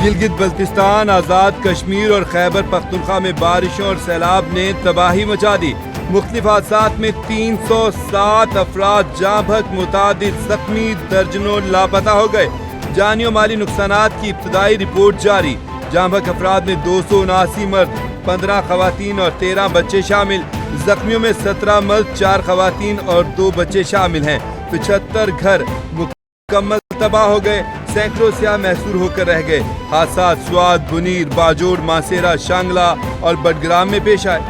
गिलगित बल्तिस्तान, आज़ाद कश्मीर और खैबर पख्तूनख्वा में बारिशों और सैलाब ने तबाही मचा दी। मुख्तलिफ हादसात में 307 अफराद जाँ बहक, मुतादिद जख्मी, दर्जनों लापता हो गए। जानी और माली नुकसानात की इब्तदाई रिपोर्ट जारी। जाँ बहक अफराद में 279 मर्द, 15 खवातीन और 13 बच्चे शामिल। जख्मियों में 17 मर्द, 4 खवातीन और 2 बच्चे शामिल हैं। 75 घर मुकम्मल तबाह हो गए। सैकड़ों सियाह महसूर होकर रह गए। हादसात स्वाद, बुनीर, बाजोड़, मासेरा, शांगला और बडग्राम में पेश आए।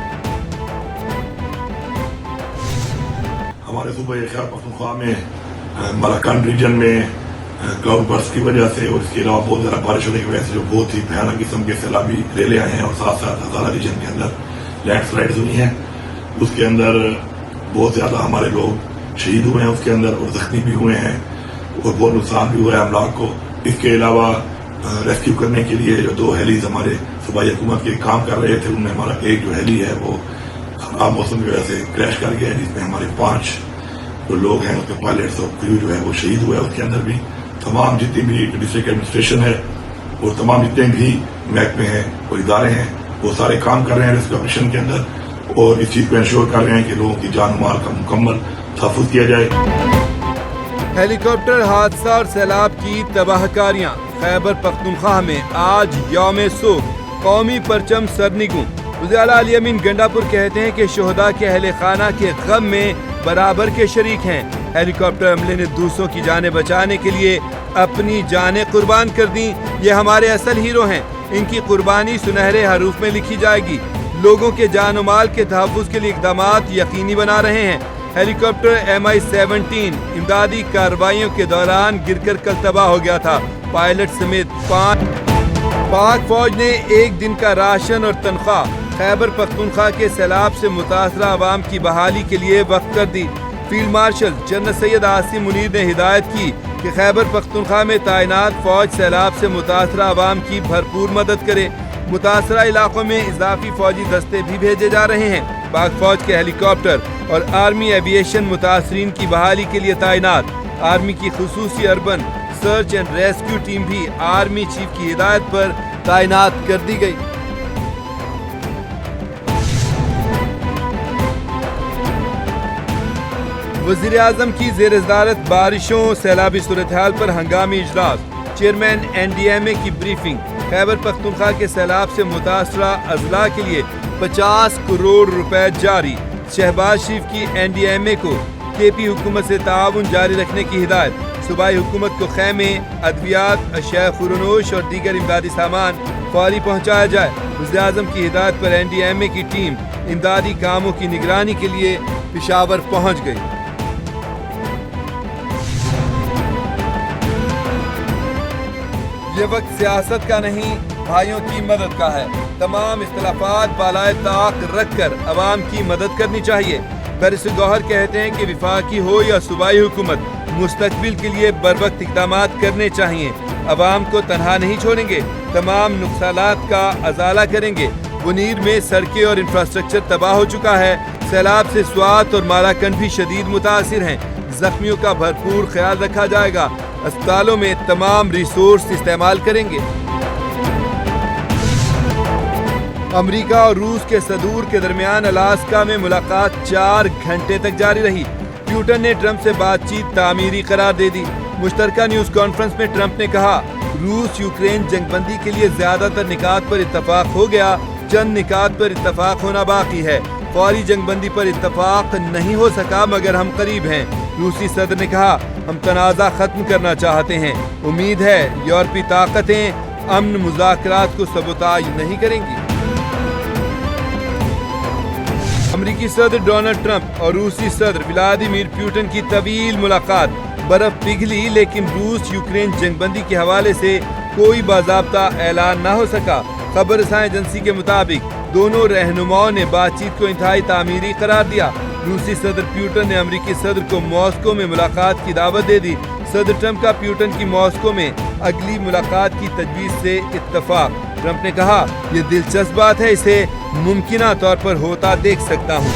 हमारे सूबे खैबर पख्तूनख्वा में मलाकंड रीजन में क्लाउड बर्स्ट की वजह से और इसके अलावा बहुत ज़्यादा बारिश होने की वजह से जो बहुत ही भयानक किस्म के सैलाबी रेले आए हैं और साथ साथ हज़ारा रीजन के अंदर लैंडस्लाइड्स हुई हैं। उसके अंदर बहुत ज़्यादा हमारे लोग शहीद हुए हैं उसके अंदर और जख्मी भी हुए हैं और बहुत नुकसान भी हुआ है अमलाक को। इसके अलावा रेस्क्यू करने के लिए जो 2 हेलीज हमारे सूबाई हुकूमत के काम कर रहे थे, उनमें हमारा एक जो हेली है वो खराब मौसम की वजह से क्रैश कर गया है, जिसमें हमारे 5 जो लोग हैं उसके पायलट्स और क्रू जो है वो शहीद हुए। उसके अंदर भी तमाम जितनी भी डिस्ट्रिक्ट एडमिनिस्ट्रेशन है और तमाम जितने भी महकमे हैं और इदारे हैं वो सारे काम कर रहे हैं रेस्क्यू ऑपरेशन के अंदर और इस चीज़ को इंश्योर कर रहे हैं कि लोगों की जान माल का मुकम्मल तहफ़्फ़ुज़ किया जाए। हेलीकॉप्टर हादसा और सैलाब की तबाहकारियां। खैबर पख्तूनख्वा में आज यौम सोग, कौमी परचम सरनिगूं। वज़ीर आला अली अमीन गंडापुर कहते हैं कि शोहदा के अहले खाना के गम में बराबर के शरीक हैं। हेलीकॉप्टर हमले ने दूसरों की जानें बचाने के लिए अपनी जानें कुर्बान कर दी। ये हमारे असल हीरो हैं। इनकी कुर्बानी सुनहरे हरूफ में लिखी जाएगी। लोगों के जान माल के तहफ़्फ़ुज़ के लिए इक़दामात यकीनी बना रहे हैं। हेलीकॉप्टर MI-17 इमदादी कार्रवाइयों के दौरान गिरकर कल तबाह हो गया था। पायलट समेत 5। पाक फौज ने एक दिन का राशन और तनख्वाह खैबर पख्तूनख्वा के सैलाब से मुतासरा अवाम की बहाली के लिए वक्फ कर दी। Field marshal general Syed Asim Munir ने हिदायत की कि खैबर पख्तूनख्वा में तैनात फौज सैलाब से मुतासरा अवाम की भरपूर मदद करे। मुतासरा इलाकों में इजाफी फौजी दस्ते भी भेजे जा रहे हैं। पाक फौज के हेलीकॉप्टर और आर्मी एविएशन मुतासरीन की बहाली के लिए तैनात। आर्मी की खुसूसी urban search and rescue team भी आर्मी चीफ की हिदायत पर तैनात कर दी गई। वज़ीर आज़म की ज़ेर सदारत बारिशों सैलाबी सूरत हाल पर हंगामी इजलास। चेयरमैन NDMA की ब्रीफिंग। खैबर पख्तूनख्वा के सैलाब से मुतासरा अजला के लिए 50 करोड़ रुपए जारी। शहबाज शरीफ की NDMA को KP हुकूमत से ताउन जारी रखने की हिदायत। सूबाई हुकूमत को खैमे, अद्वियात, अशिया खुरनोश और दीगर इमदादी सामान फौरी पहुँचाया जाए। वज़ीर आज़म की हिदायत पर NDMA की टीम इमदादी कामों की निगरानी के लिए पेशावर पहुँच गई। ये वक्त सियासत का नहीं, भाइयों की मदद का है। तमाम इख्तिलाफात बालाए ताक रख कर अवाम की मदद करनी चाहिए। बैरिस्टर गौहर कहते हैं कि विफाकी हो या सूबाई हुकूमत, मुस्तकबिल के लिए बरवक्त इक़दामात करने चाहिए। अवाम को तनहा नहीं छोड़ेंगे, तमाम नुकसानात का अजाला करेंगे। बुनीर में सड़कें और इंफ्रास्ट्रक्चर तबाह हो चुका है। सैलाब से स्वात और मालाकंड भी शदीद मुतासिर हैं। जख्मियों का भरपूर ख्याल रखा जाएगा। अस्पतालों में तमाम रिसोर्स इस्तेमाल करेंगे। अमेरिका और रूस के सदूर के दरमियान अलास्का में मुलाकात 4 घंटे तक जारी रही। प्यूटन ने ट्रंप से बातचीत तामीरी करार दे दी। मुश्तरका न्यूज कॉन्फ्रेंस में ट्रंप ने कहा, रूस यूक्रेन जंगबंदी के लिए ज्यादातर निकात पर इत्तफाक हो गया, चंद निकात पर इत्तफाक होना बाकी है। फौरी जंगबंदी पर इत्तफाक नहीं हो सका मगर हम करीब हैं। रूसी सदर ने कहा, हम तनाज़ा खत्म करना चाहते हैं। उम्मीद है यूरोपीय ताकतें अमन मुज़ाकरात को सबोताज नहीं करेंगी। अमेरिकी सदर डोनाल्ड ट्रंप और रूसी सदर व्लादिमीर पुतिन की तवील मुलाकात। बर्फ पिघली लेकिन रूस यूक्रेन जंगबंदी के हवाले से कोई बाज़ाब्ता ऐलान न हो सका। खबरसां एजेंसी के मुताबिक दोनों रहनुमाओं ने बातचीत को इंतहाई तामीरी करार दिया। रूसी सदर पुतिन ने अमेरिकी सदर को मॉस्को में मुलाकात की दावत दे दी। सदर ट्रंप का पुतिन की मॉस्को में अगली मुलाकात की तजवीज़ से इत्तफाक। ट्रंप ने कहा, यह दिलचस्प बात है, इसे मुमकिना तौर पर होता देख सकता हूँ।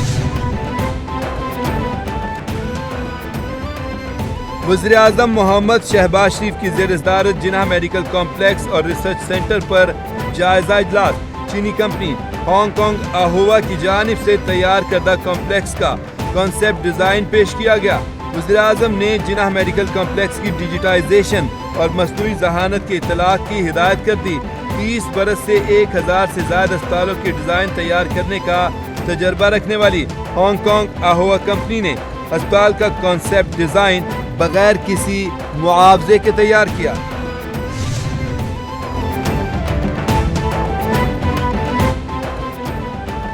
वज़ीर आज़म मोहम्मद शहबाज शरीफ की ज़ेर सदारत जिन्ना मेडिकल कॉम्प्लेक्स और रिसर्च सेंटर पर जायजा इजलास। चीनी कंपनी हांगकांग आहोवा की जानिब से तैयार करदा कॉम्प्लेक्स का कॉन्सेप्ट डिज़ाइन पेश किया गया। वज़ीर आज़म ने जिन्ना मेडिकल कॉम्प्लेक्स की डिजिटाइजेशन और मसनूई ज़हानत के इतलाक़ की हिदायत कर दी। 30 बरस से 1000 से ज़्यादा अस्पतालों के डिज़ाइन तैयार करने का तजर्बा रखने वाली हांगकांग आहोवा कंपनी ने अस्पताल का कॉन्सेप्ट डिज़ाइन बगैर किसी मुआवजे के तैयार किया।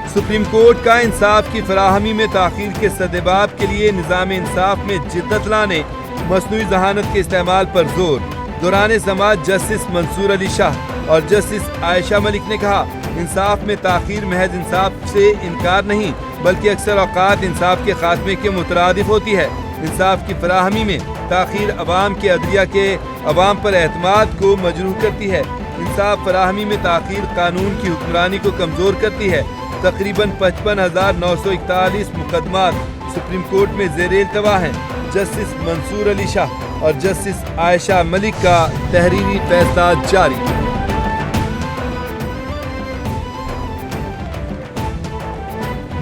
सुप्रीम कोर्ट का इंसाफ की फराहमी में ताख़ीर के सद्देबाब के लिए निज़ाम इंसाफ में जिद्दत लाने, मसनूई ज़हानत के इस्तेमाल पर जोर। दौरान समाअत जस्टिस मंसूर अली शाह और जस्टिस आयशा मलिक ने कहा, इंसाफ में ताख़ीर महज इंसाफ से इनकार नहीं बल्कि अक्सर औक़ात इंसाफ के खात्मे के मुतरादिफ होती है। इंसाफ की फराहमी में ताख़ीर अवाम के अदलिया के अवाम पर एतमाद को मजरूह करती है। इंसाफ फराहमी में ताख़ीर कानून की हुक्मरानी को कमज़ोर करती है। तकरीबन 55,941 मुकदमात सुप्रीम कोर्ट में ज़ेर इल्तवा हैं। जस्टिस मंसूर अली शाह और जस्टिस आयशा मलिक का तहरीरी फैसला जारी।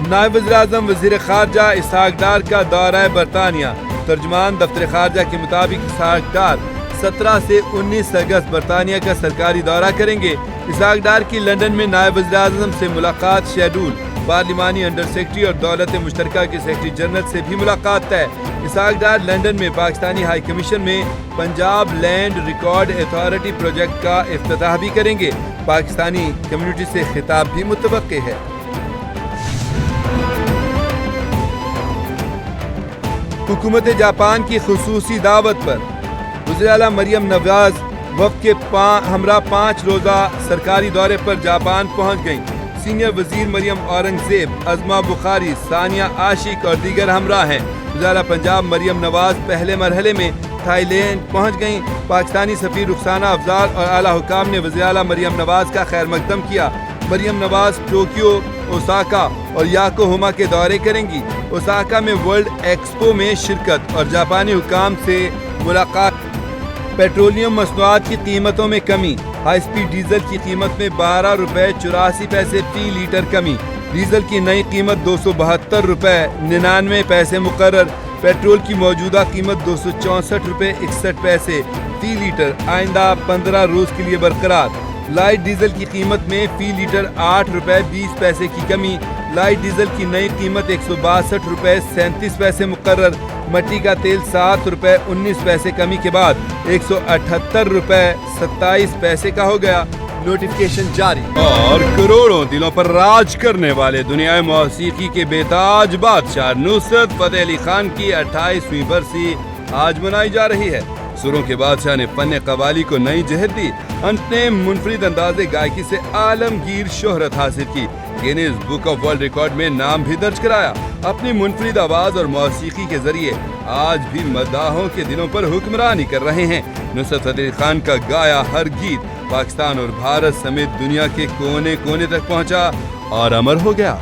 नायब वज़ीर-ए-आज़म वज़ीर ख़ारजा इसहाक़ डार का दौरा बरतानिया। तर्जुमान दफ्तर ख़ारजा के मुताबिक इसहाक़ डार 17 से 19 अगस्त बरतानिया का सरकारी दौरा करेंगे। इसहाक़ डार की लंदन में नायब वज़ीर-ए-आज़म से मुलाकात शेड्यूल। पार्लिमानी अंडर सेक्रेटरी और दौलत मुश्तरका के सेक्रेटरी जनरल से भी मुलाकात तय। इसहाक़ डार लंदन में पाकिस्तानी हाई कमीशन में Punjab land record authority project का इफ्तिताह भी करेंगे। पाकिस्तानी कम्युनिटी से खिताब भी मुतवक्के है। हुकूमत जापान की खुसूसी दावत पर वज़ीर आला मरियम नवाज वफ़द के हमरा 5 रोज़ा सरकारी दौरे पर जापान पहुँच गईं। सीनियर वज़ीर मरियम औरंगज़ेब, अज़मा बुखारी, सानिया आशिक और दीगर हमरा हैं। वज़ीर आला पंजाब मरियम नवाज पहले मरहले में थाईलैंड पहुँच गईं। पाकिस्तानी सफ़ीर रुखसाना अफजाल और आला हुकाम ने वज़ीर आला मरियम नवाज का खैर मकदम किया। मरियम नवाज टोक्यो, ओसाका और याकोहामा के दौरे करेंगी। ओसाका में वर्ल्ड एक्सपो में शिरकत और जापानी हुकाम से मुलाकात। पेट्रोलियम मसनूआत की कीमतों में कमी। हाई स्पीड डीजल की कीमत में 12 रुपये 84 पैसे फी लीटर कमी। डीजल की नई कीमत 272 रुपये 99 पैसे मुकर्रर। पेट्रोल की मौजूदा कीमत 264 रुपये 61 पैसे फी लीटर आइंदा 15 रोज के लिए बरकरार। लाइट डीजल की कीमत में फी लीटर 8 रुपये 20 पैसे की कमी। लाइट डीजल की नई कीमत 162 रुपये 37 पैसे मुकर्रर। मट्टी का तेल 7 रुपये 19 पैसे कमी के बाद 178 रुपये 27 पैसे का हो गया। नोटिफिकेशन जारी। और करोड़ों दिलों पर राज करने वाले दुनिया मौसीकी के बेताज बादशाह नुसरत फतेह अली खान की 28वीं बरसी आज मनाई जा रही है। सुरों के बादशाह ने फन कवाली को नई जहत दी। अंत ने मुनफरिद अंदाज़े गायकी से आलमगीर शोहरत हासिल की। Guinness book of world record में नाम भी दर्ज कराया। अपनी मुनफरिद आवाज़ और मौसीकी के जरिए आज भी मदाहों के दिलों पर हुक्मरानी कर रहे हैं। नुसरत फतेह अली खान का गाया हर गीत पाकिस्तान और भारत समेत दुनिया के कोने कोने तक पहुंचा और अमर हो गया।